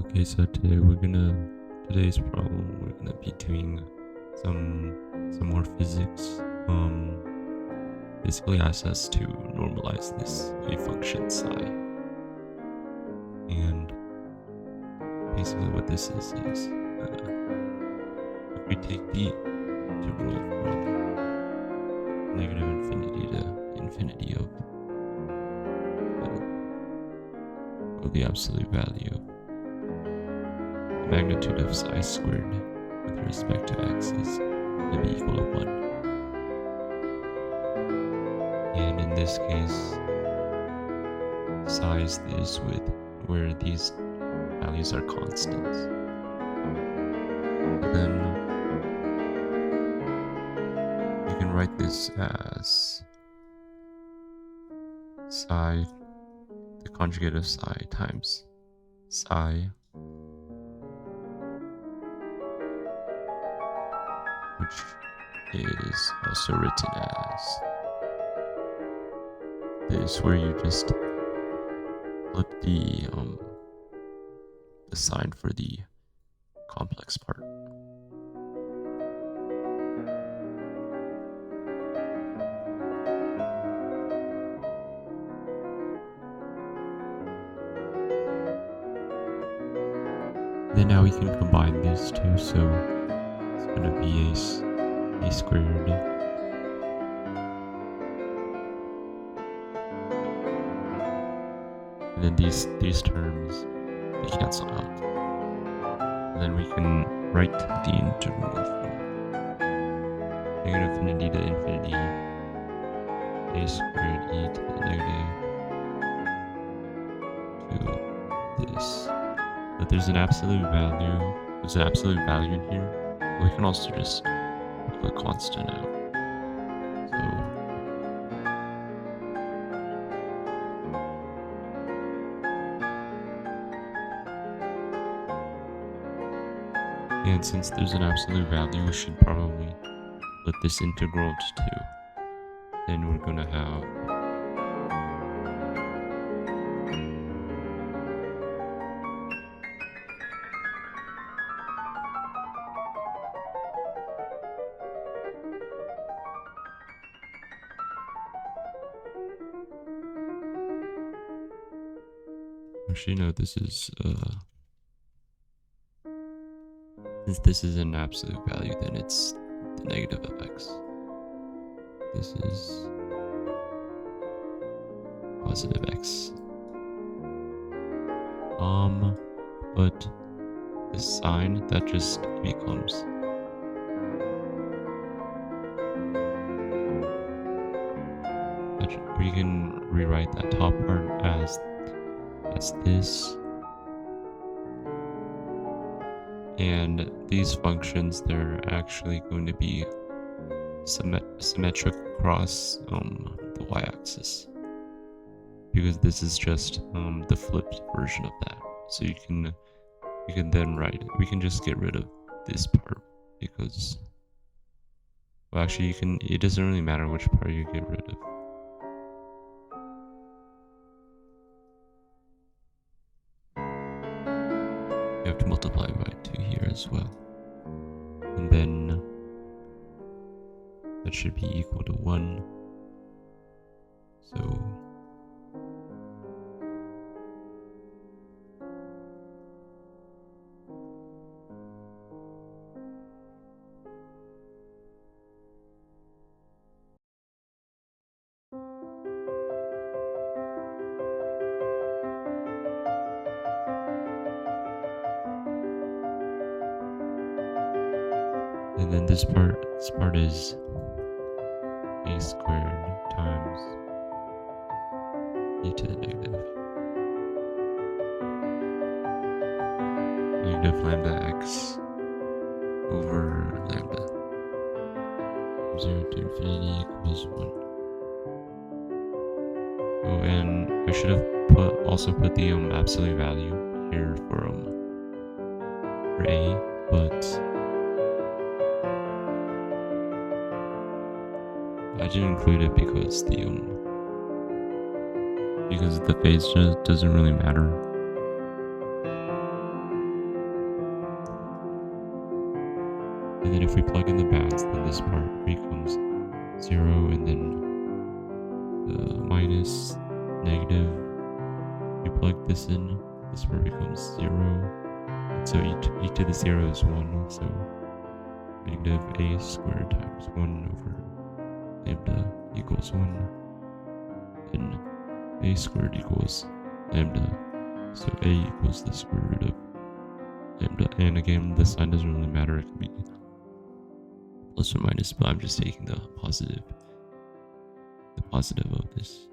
Okay, so today's problem we're gonna be doing some more physics. Basically asks us to normalize this wave function psi, and basically what this is if we take the integral from negative infinity to infinity of the absolute value of the magnitude of psi squared with respect to x is going to be equal to 1. And in this case, psi is this with where these values are constants. Then you can write this as psi, the conjugate of psi times psi, which is also written as this, where you just flip the sign for the complex part. Then now we can combine these two, so it's going to be a squared and then these terms, they cancel out. And then we can write the integral from negative infinity to infinity a squared e to the negative to this. But there's an absolute value. There's an absolute value in here. We can also just put a constant out. And since there's an absolute value, we should probably let this integral to 2. Then we're going to have actually no, this is since this is an absolute value, then it's the negative of x. This is positive x. But the sign, that just becomes we can rewrite that top part as this. And these functions, they're actually going to be symmetric across the y-axis, because this is just the flipped version of that. So you can then write it. We can just get rid of this part because, well, actually it doesn't really matter which part you get rid of. You have to multiply by 2 here as well. And then that should be equal to 1. So and then this part is a squared times e to the negative lambda x over lambda from 0 to infinity equals 1. Oh, and I should have also put the absolute value here for a, but I didn't include it because the phase just doesn't really matter. And then if we plug in the bands, then this part becomes 0, and then minus, negative. You plug this in, this part becomes 0. And so e to the 0 is 1, so negative a squared times 1 over lambda equals 1. Then a squared equals lambda, so a equals the square root of lambda. And again, the sign doesn't really matter, it can be plus or minus, but I'm just taking the positive of this.